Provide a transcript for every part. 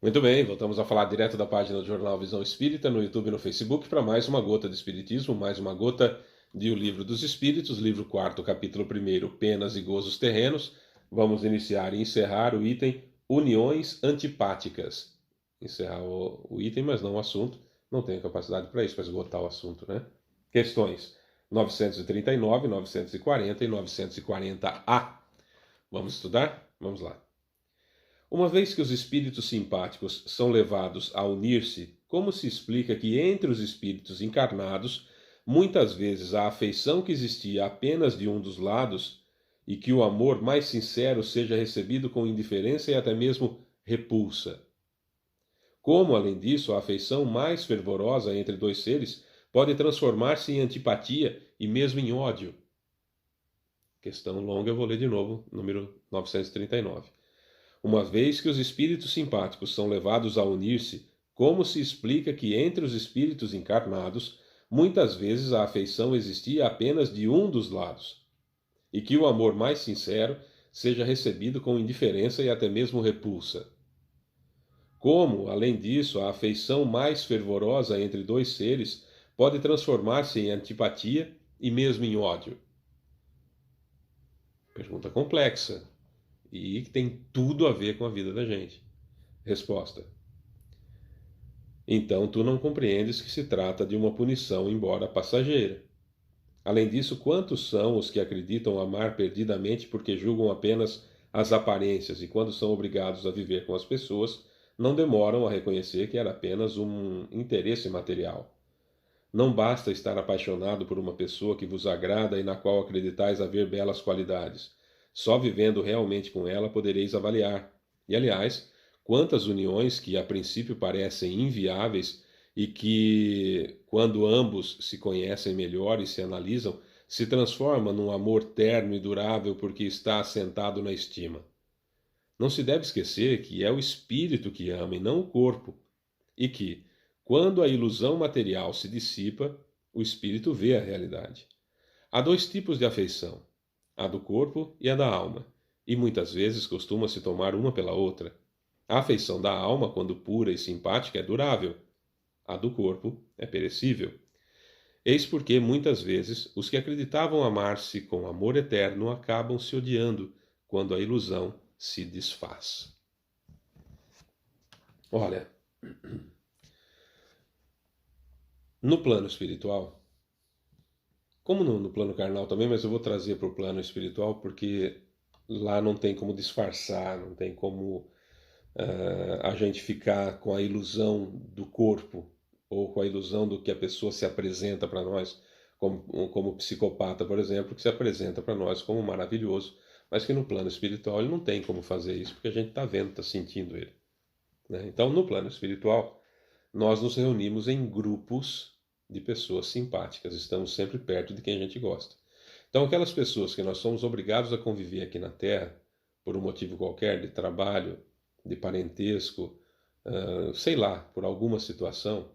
Muito bem, voltamos a falar direto da página do Jornal Visão Espírita, no YouTube e no Facebook, para mais uma gota de Espiritismo, mais uma gota de O Livro dos Espíritos, livro 4, capítulo 1, Penas e Gozos Terrenos. Vamos iniciar e encerrar o item Uniões Antipáticas. Encerrar o item, mas não o assunto. Não tenho capacidade para isso, para esgotar o assunto, né? Questões 939, 940 e 940A. Vamos estudar? Vamos lá. Uma vez que os espíritos simpáticos são levados a unir-se, como se explica que entre os espíritos encarnados, muitas vezes a afeição que existia apenas de um dos lados e que o amor mais sincero seja recebido com indiferença e até mesmo repulsa? Como, além disso, a afeição mais fervorosa entre dois seres pode transformar-se em antipatia e mesmo em ódio? Questão longa, eu vou ler de novo, número 939. Uma vez que os espíritos simpáticos são levados a unir-se, como se explica que entre os espíritos encarnados, muitas vezes a afeição existia apenas de um dos lados, e que o amor mais sincero seja recebido com indiferença e até mesmo repulsa? Como, além disso, a afeição mais fervorosa entre dois seres pode transformar-se em antipatia e mesmo em ódio? Pergunta complexa e que tem tudo a ver com a vida da gente. Resposta: então tu não compreendes que se trata de uma punição, embora passageira. Além disso, quantos são os que acreditam amar perdidamente porque julgam apenas as aparências e, quando são obrigados a viver com as pessoas, não demoram a reconhecer que era apenas um interesse material? Não basta estar apaixonado por uma pessoa que vos agrada e na qual acreditais haver belas qualidades. Só vivendo realmente com ela podereis avaliar. E, aliás, quantas uniões que a princípio parecem inviáveis e que, quando ambos se conhecem melhor e se analisam, se transforma num amor terno e durável porque está assentado na estima. Não se deve esquecer que é o espírito que ama e não o corpo, e que, quando a ilusão material se dissipa, o espírito vê a realidade. Há dois tipos de afeição, a do corpo e a da alma, e muitas vezes costuma-se tomar uma pela outra. A afeição da alma, quando pura e simpática, é durável, a do corpo é perecível. Eis porque, muitas vezes, os que acreditavam amar-se com amor eterno acabam se odiando quando a ilusão se desfaz. Olha, no plano espiritual, como no plano carnal também, mas eu vou trazer para o plano espiritual porque lá não tem como disfarçar, não tem como a gente ficar com a ilusão do corpo ou com a ilusão do que a pessoa se apresenta para nós, como o psicopata, por exemplo, que se apresenta para nós como maravilhoso, mas que no plano espiritual ele não tem como fazer isso, porque a gente está vendo, está sentindo ele, né? Então, no plano espiritual, nós nos reunimos em grupos de pessoas simpáticas, estamos sempre perto de quem a gente gosta. Então, aquelas pessoas que nós somos obrigados a conviver aqui na Terra, por um motivo qualquer, de trabalho, de parentesco, sei lá, por alguma situação,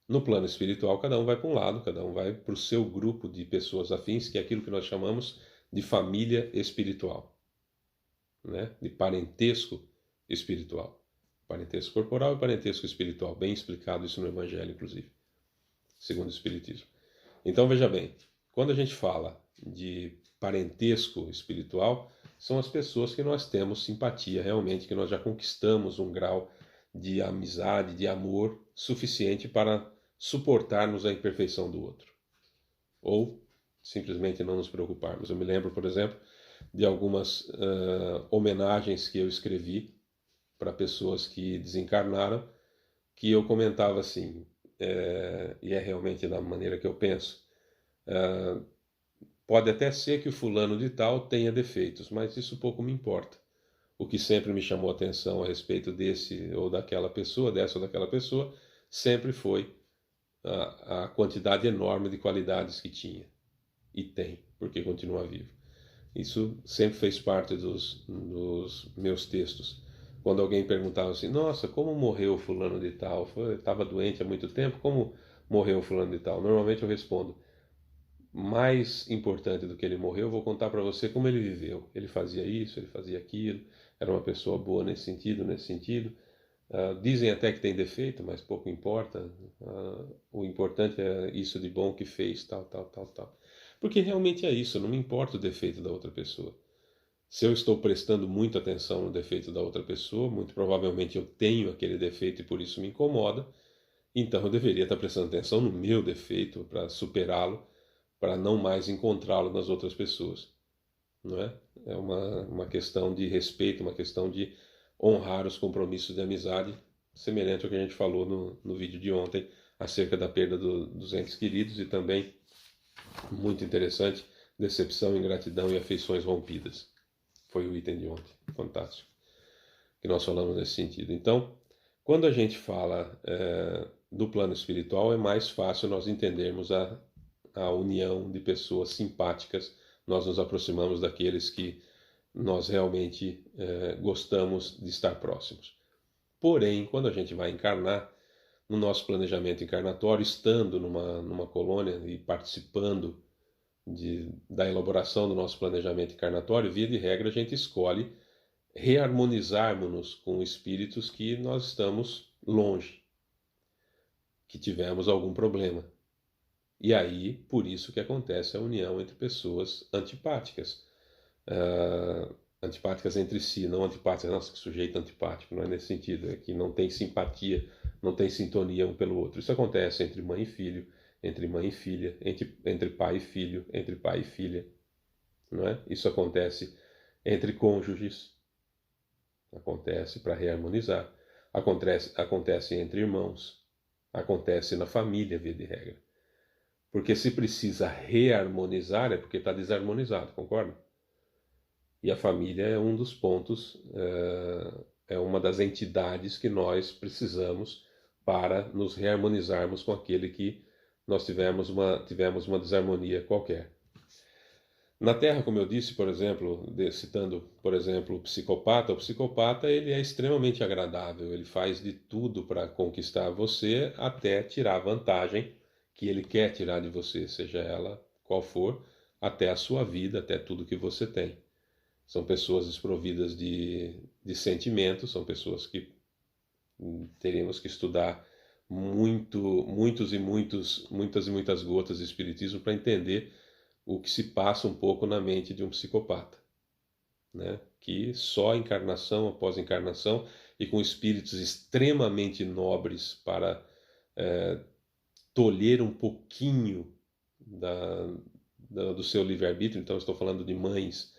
no plano espiritual, cada um vai para um lado, cada um vai para o seu grupo de pessoas afins, que é aquilo que nós chamamos de família espiritual, né? De parentesco espiritual. Parentesco corporal e parentesco espiritual, bem explicado isso no Evangelho, inclusive, segundo o Espiritismo. Então, veja bem, quando a gente fala de parentesco espiritual, são as pessoas que nós temos simpatia realmente, que nós já conquistamos um grau de amizade, de amor suficiente para suportarmos a imperfeição do outro. Ou simplesmente não nos preocuparmos. Eu me lembro, por exemplo, de algumas homenagens que eu escrevi para pessoas que desencarnaram, que eu comentava assim, e é realmente da maneira que eu penso. Pode até ser que o fulano de tal tenha defeitos, mas isso pouco me importa. O que sempre me chamou a atenção a respeito desse ou daquela pessoa, dessa ou daquela pessoa, sempre foi a quantidade enorme de qualidades que tinha. E tem, porque continua vivo. Isso sempre fez parte dos meus textos. Quando alguém perguntava assim, nossa, como morreu fulano de tal? Estava doente há muito tempo, como morreu fulano de tal? Normalmente eu respondo, mais importante do que ele morreu, eu vou contar para você como ele viveu. Ele fazia isso, ele fazia aquilo, era uma pessoa boa nesse sentido, nesse sentido. Dizem até que tem defeito, mas pouco importa. O importante é isso de bom que fez, tal, tal, tal, tal. Porque realmente é isso, não me importa o defeito da outra pessoa. Se eu estou prestando muita atenção no defeito da outra pessoa, muito provavelmente eu tenho aquele defeito e por isso me incomoda, então eu deveria estar prestando atenção no meu defeito para superá-lo, para não mais encontrá-lo nas outras pessoas, não é? É uma questão de respeito, uma questão de honrar os compromissos de amizade, semelhante ao que a gente falou no vídeo de ontem, acerca da perda dos entes queridos e também, muito interessante, decepção, ingratidão e afeições rompidas. Foi o item de ontem, fantástico, que nós falamos nesse sentido. Então, quando a gente fala do plano espiritual, é mais fácil nós entendermos a união de pessoas simpáticas, nós nos aproximamos daqueles que nós realmente gostamos de estar próximos. Porém, quando a gente vai encarnar, no nosso planejamento encarnatório, estando numa colônia e participando da elaboração do nosso planejamento encarnatório, via de regra, a gente escolhe reharmonizarmos-nos com espíritos que nós estamos longe, que tivemos algum problema. E aí, por isso que acontece a união entre pessoas antipáticas. Antipáticas entre si, não antipáticas, nossa, que sujeito antipático, não é nesse sentido, é que não tem simpatia, não tem sintonia um pelo outro. Isso acontece entre mãe e filho, entre mãe e filha, entre pai e filho, entre pai e filha, não é? Isso acontece entre cônjuges, acontece para reharmonizar, acontece entre irmãos, acontece na família, via de regra. Porque se precisa reharmonizar é porque está desarmonizado, concorda? E a família é um dos pontos, é uma das entidades que nós precisamos para nos reharmonizarmos com aquele que nós tivemos uma desarmonia qualquer. Na Terra, como eu disse, por exemplo, citando, por exemplo, o psicopata ele é extremamente agradável, ele faz de tudo para conquistar você até tirar a vantagem que ele quer tirar de você, seja ela qual for, até a sua vida, até tudo que você tem. São pessoas desprovidas de sentimentos, são pessoas que teríamos que estudar muitas e muitas gotas de espiritismo para entender o que se passa um pouco na mente de um psicopata, né? Que só encarnação após encarnação e com espíritos extremamente nobres para tolher um pouquinho do seu livre-arbítrio. Então, estou falando de mães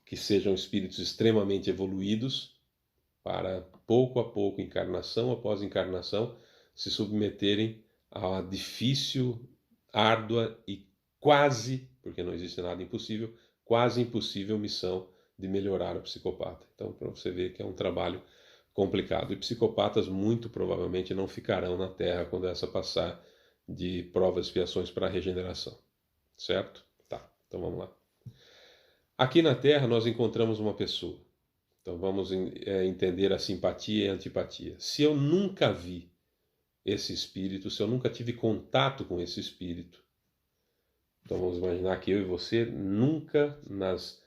que sejam espíritos extremamente evoluídos para pouco a pouco, encarnação após encarnação, se submeterem à difícil, árdua e quase, porque não existe nada impossível, quase impossível missão de melhorar o psicopata. Então, para você ver que é um trabalho complicado. E psicopatas muito provavelmente não ficarão na Terra quando essa passar de provas e expiações para a regeneração. Certo? Tá, então vamos lá. Aqui na Terra nós encontramos uma pessoa. Então vamos entender a simpatia e a antipatia. Se eu nunca vi esse espírito, se eu nunca tive contato com esse espírito, então vamos imaginar que eu e você nunca, nas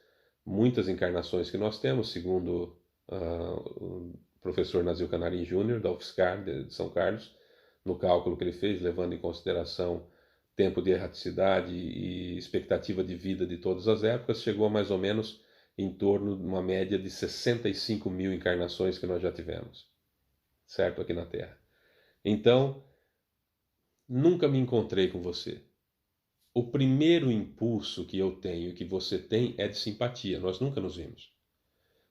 muitas encarnações que nós temos, segundo o professor Nazil Canarim Júnior, da UFSCar de São Carlos, no cálculo que ele fez, levando em consideração tempo de erraticidade e expectativa de vida de todas as épocas, chegou a mais ou menos em torno de uma média de 65 mil encarnações que nós já tivemos, certo? Aqui na Terra. Então, nunca me encontrei com você. O primeiro impulso que eu tenho e que você tem é de simpatia. Nós nunca nos vimos.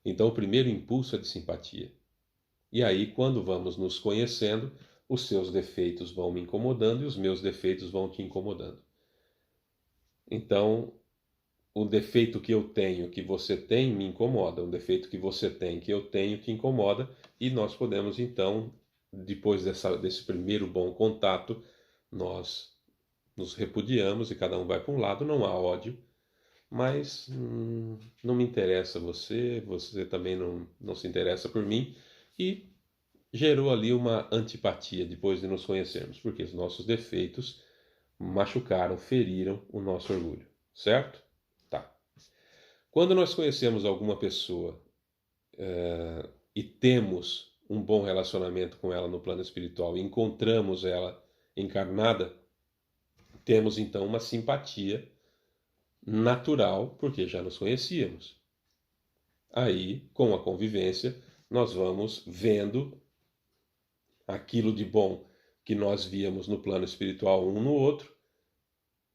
Então, o primeiro impulso é de simpatia. E aí, quando vamos nos conhecendo, os seus defeitos vão me incomodando e os meus defeitos vão te incomodando. Então, o defeito que eu tenho, que você tem, me incomoda. O defeito que você tem, que eu tenho, te incomoda. E nós podemos, então, depois desse primeiro bom contato, nós nos repudiamos e cada um vai para um lado. Não há ódio, mas não me interessa você também não se interessa por mim. E gerou ali uma antipatia depois de nos conhecermos, porque os nossos defeitos machucaram, feriram o nosso orgulho, certo? Tá. Quando nós conhecemos alguma pessoa e temos um bom relacionamento com ela no plano espiritual e encontramos ela encarnada, temos então uma simpatia natural, porque já nos conhecíamos. Aí, com a convivência, nós vamos vendo aquilo de bom que nós víamos no plano espiritual um no outro,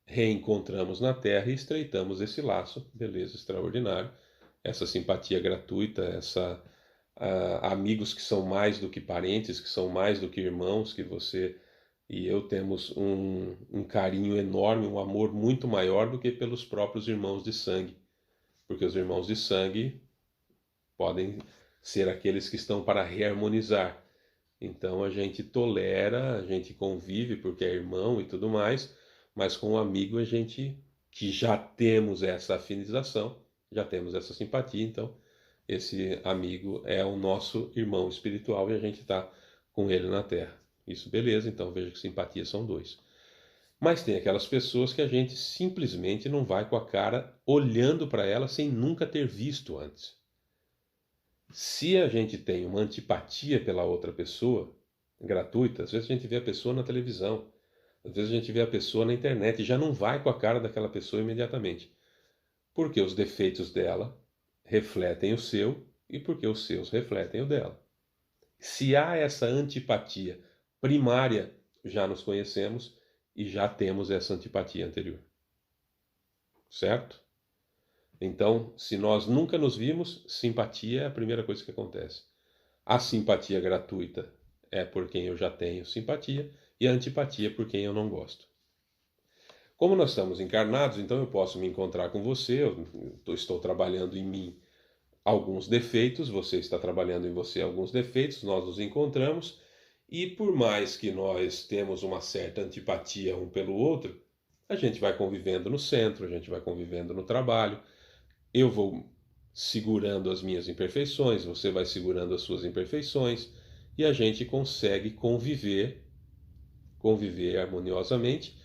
reencontramos na Terra e estreitamos esse laço, beleza, extraordinário, essa simpatia gratuita, amigos que são mais do que parentes, que são mais do que irmãos, que você e eu temos um carinho enorme, um amor muito maior do que pelos próprios irmãos de sangue, porque os irmãos de sangue podem ser aqueles que estão para reharmonizar. Então a gente tolera, a gente convive porque é irmão e tudo mais, mas com o amigo a gente que já temos essa afinização, já temos essa simpatia, então esse amigo é o nosso irmão espiritual e a gente está com ele na Terra. Isso, beleza, então veja que simpatia são dois. Mas tem aquelas pessoas que a gente simplesmente não vai com a cara olhando para ela sem nunca ter visto antes. Se a gente tem uma antipatia pela outra pessoa, gratuita, às vezes a gente vê a pessoa na televisão, às vezes a gente vê a pessoa na internet e já não vai com a cara daquela pessoa imediatamente. Porque os defeitos dela refletem o seu e porque os seus refletem o dela. Se há essa antipatia primária, já nos conhecemos e já temos essa antipatia anterior. Certo? Então, se nós nunca nos vimos, simpatia é a primeira coisa que acontece. A simpatia gratuita é por quem eu já tenho simpatia e a antipatia por quem eu não gosto. Como nós estamos encarnados, então eu posso me encontrar com você, eu estou trabalhando em mim alguns defeitos, você está trabalhando em você alguns defeitos, nós nos encontramos e por mais que nós temos uma certa antipatia um pelo outro, a gente vai convivendo no centro, a gente vai convivendo no trabalho, eu vou segurando as minhas imperfeições, você vai segurando as suas imperfeições e a gente consegue conviver harmoniosamente.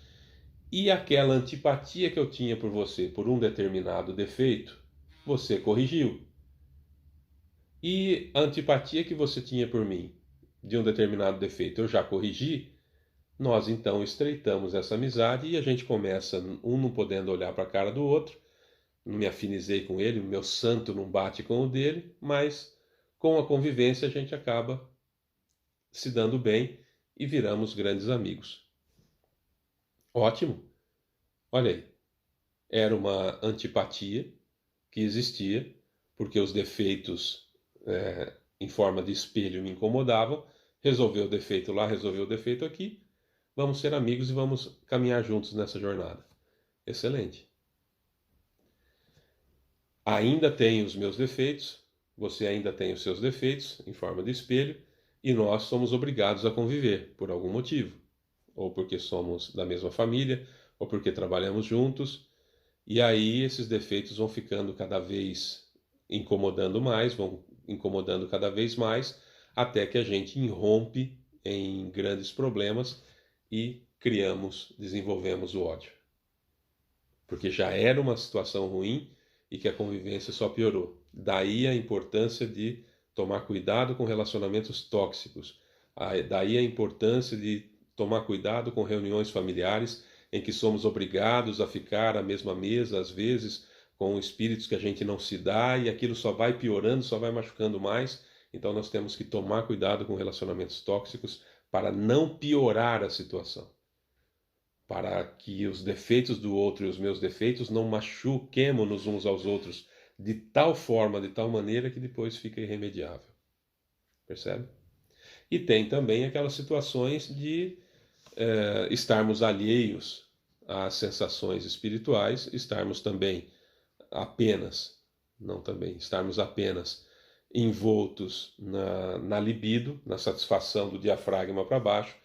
E aquela antipatia que eu tinha por você, por um determinado defeito, você corrigiu. E a antipatia que você tinha por mim, de um determinado defeito, eu já corrigi. Nós então estreitamos essa amizade e a gente começa, um não podendo olhar para a cara do outro, não me afinizei com ele, o meu santo não bate com o dele, mas com a convivência a gente acaba se dando bem e viramos grandes amigos. Ótimo! Olha aí, era uma antipatia que existia, porque os defeitos em forma de espelho me incomodavam, resolveu o defeito lá, resolveu o defeito aqui, vamos ser amigos e vamos caminhar juntos nessa jornada. Excelente. Ainda tenho os meus defeitos, você ainda tem os seus defeitos em forma de espelho, e nós somos obrigados a conviver por algum motivo, ou porque somos da mesma família, ou porque trabalhamos juntos, e aí esses defeitos vão ficando cada vez incomodando mais, vão incomodando cada vez mais, até que a gente irrompe em grandes problemas e desenvolvemos o ódio. Porque já era uma situação ruim e que a convivência só piorou. Daí a importância de tomar cuidado com relacionamentos tóxicos. Daí a importância de tomar cuidado com reuniões familiares em que somos obrigados a ficar à mesma mesa, às vezes, com espíritos que a gente não se dá e aquilo só vai piorando, só vai machucando mais. Então nós temos que tomar cuidado com relacionamentos tóxicos para não piorar a situação. Para que os defeitos do outro e os meus defeitos não machuquemos uns aos outros de tal forma, de tal maneira que depois fica irremediável. Percebe? E tem também aquelas situações de estarmos alheios às sensações espirituais, estarmos também apenas, não também, estarmos apenas envoltos na libido, na satisfação do diafragma para baixo,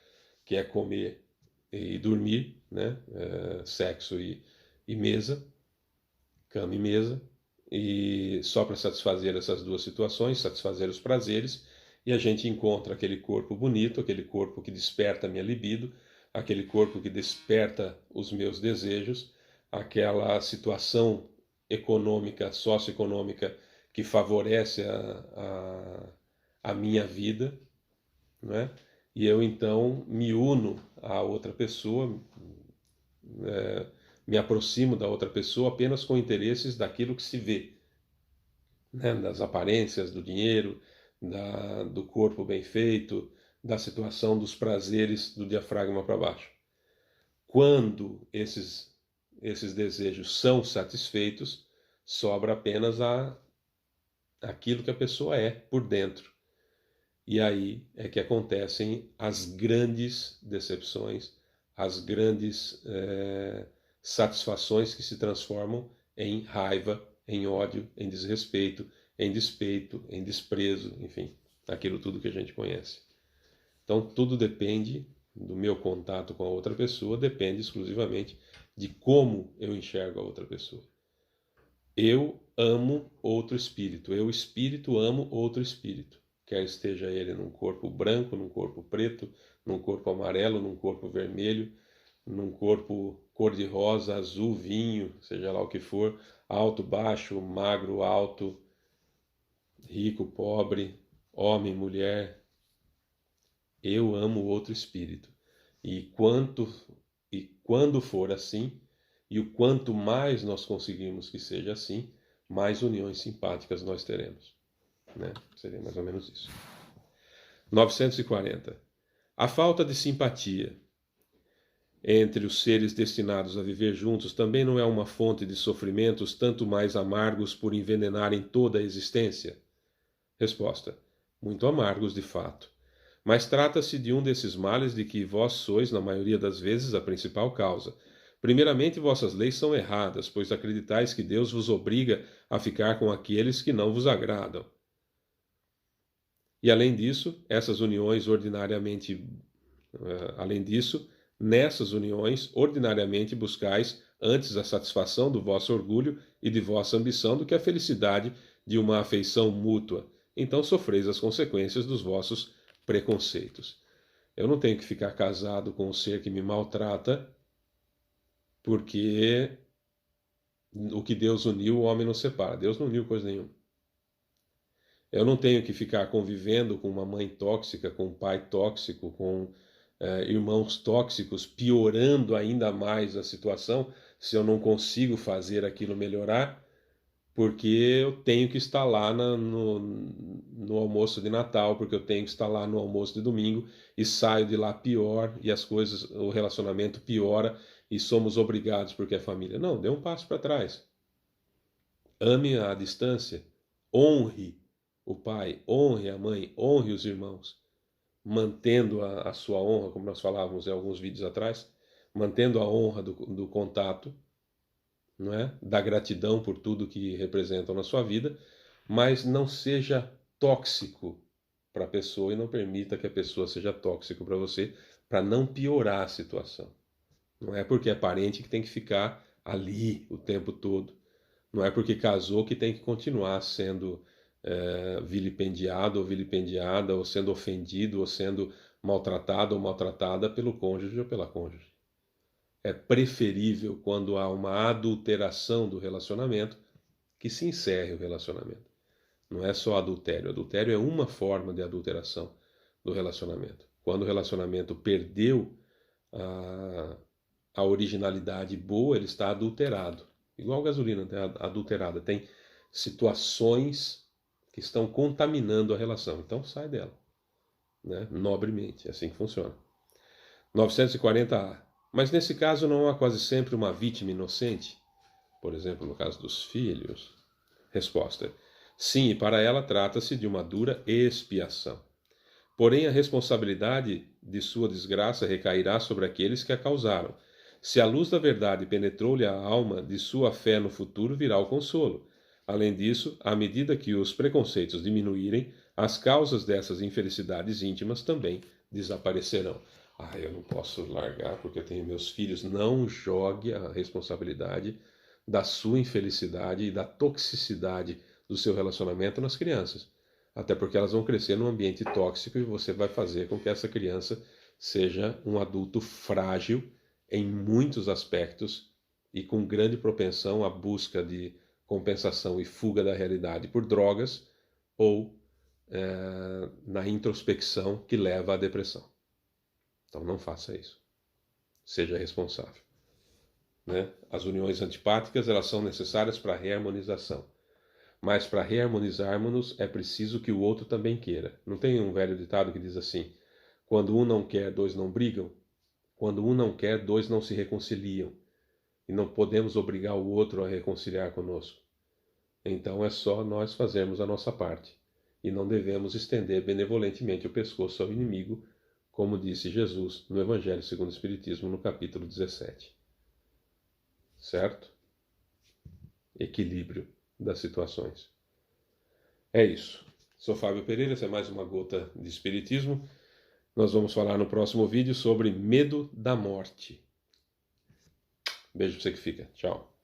que é comer e dormir, né? Sexo e mesa, cama e mesa, e só para satisfazer essas duas situações, satisfazer os prazeres, e a gente encontra aquele corpo bonito, aquele corpo que desperta a minha libido, aquele corpo que desperta os meus desejos, aquela situação econômica, socioeconômica que favorece a minha vida, não é? E eu então me uno à outra pessoa, me aproximo da outra pessoa apenas com interesses daquilo que se vê, né? Das aparências, do dinheiro, do corpo bem feito, da situação dos prazeres do diafragma para baixo. Quando esses desejos são satisfeitos, sobra apenas aquilo que a pessoa é por dentro. E aí é que acontecem as grandes decepções, as grandes satisfações que se transformam em raiva, em ódio, em desrespeito, em despeito, em desprezo, enfim, aquilo tudo que a gente conhece. Então tudo depende do meu contato com a outra pessoa, depende exclusivamente de como eu enxergo a outra pessoa. Eu amo outro espírito, eu espírito amo outro espírito, quer esteja ele num corpo branco, num corpo preto, num corpo amarelo, num corpo vermelho, num corpo cor-de-rosa, azul, vinho, seja lá o que for, alto, baixo, magro, alto, rico, pobre, homem, mulher. Eu amo outro espírito. E quando for assim, e o quanto mais nós conseguirmos que seja assim, mais uniões simpáticas nós teremos, né? Seria mais ou menos isso. 940. A falta de simpatia entre os seres destinados a viver juntos também não é uma fonte de sofrimentos tanto mais amargos por envenenarem toda a existência? Resposta: muito amargos de fato. Mas trata-se de um desses males de que vós sois, na maioria das vezes, a principal causa. Primeiramente, vossas leis são erradas, pois acreditais que Deus vos obriga a ficar com aqueles que não vos agradam. E além disso, nessas uniões, ordinariamente buscais antes a satisfação do vosso orgulho e de vossa ambição do que a felicidade de uma afeição mútua. Então sofreis as consequências dos vossos preconceitos. Eu não tenho que ficar casado com um ser que me maltrata, porque o que Deus uniu, o homem não separa. Deus não uniu coisa nenhuma. Eu não tenho que ficar convivendo com uma mãe tóxica, com um pai tóxico, com irmãos tóxicos, piorando ainda mais a situação, se eu não consigo fazer aquilo melhorar, porque eu tenho que estar lá no almoço de Natal, porque eu tenho que estar lá no almoço de domingo e saio de lá pior e o relacionamento piora e somos obrigados porque é família. Não, dê um passo para trás. Ame à distância, honre o pai, honre a mãe, honre os irmãos, mantendo a sua honra, como nós falávamos em alguns vídeos atrás, mantendo a honra do contato, não é? Da gratidão por tudo que representam na sua vida, mas não seja tóxico para a pessoa e não permita que a pessoa seja tóxico para você, para não piorar a situação. Não é porque é parente que tem que ficar ali o tempo todo. Não é porque casou que tem que continuar sendo vilipendiado ou vilipendiada, ou sendo ofendido, ou sendo maltratado ou maltratada pelo cônjuge ou pela cônjuge. É preferível, quando há uma adulteração do relacionamento, que se encerre o relacionamento. Não é só adultério. Adultério é uma forma de adulteração do relacionamento. Quando o relacionamento perdeu a originalidade boa, ele está adulterado. Igual gasolina, adulterada. Tem situações que estão contaminando a relação. Então sai dela, né? Nobremente. É assim que funciona. 940A. Mas nesse caso não há quase sempre uma vítima inocente? Por exemplo, no caso dos filhos? Resposta: sim, e para ela trata-se de uma dura expiação. Porém, a responsabilidade de sua desgraça recairá sobre aqueles que a causaram. Se a luz da verdade penetrou-lhe a alma, de sua fé no futuro virá o consolo. Além disso, à medida que os preconceitos diminuírem, as causas dessas infelicidades íntimas também desaparecerão. Eu não posso largar porque eu tenho meus filhos. Não jogue a responsabilidade da sua infelicidade e da toxicidade do seu relacionamento nas crianças. Até porque elas vão crescer num ambiente tóxico e você vai fazer com que essa criança seja um adulto frágil em muitos aspectos e com grande propensão à busca de compensação e fuga da realidade por drogas ou na introspecção que leva à depressão. Então não faça isso. Seja responsável. Né? As uniões antipáticas, elas são necessárias para a reharmonização. Mas para reharmonizarmos-nos é preciso que o outro também queira. Não tem um velho ditado que diz assim: quando um não quer, dois não brigam? Quando um não quer, dois não se reconciliam. E não podemos obrigar o outro a reconciliar conosco. Então é só nós fazermos a nossa parte. E não devemos estender benevolentemente o pescoço ao inimigo, como disse Jesus no Evangelho segundo o Espiritismo, no capítulo 17. Certo? Equilíbrio das situações. É isso. Sou Fábio Pereira, essa é mais uma gota de Espiritismo. Nós vamos falar no próximo vídeo sobre medo da morte. Beijo pra você que fica. Tchau.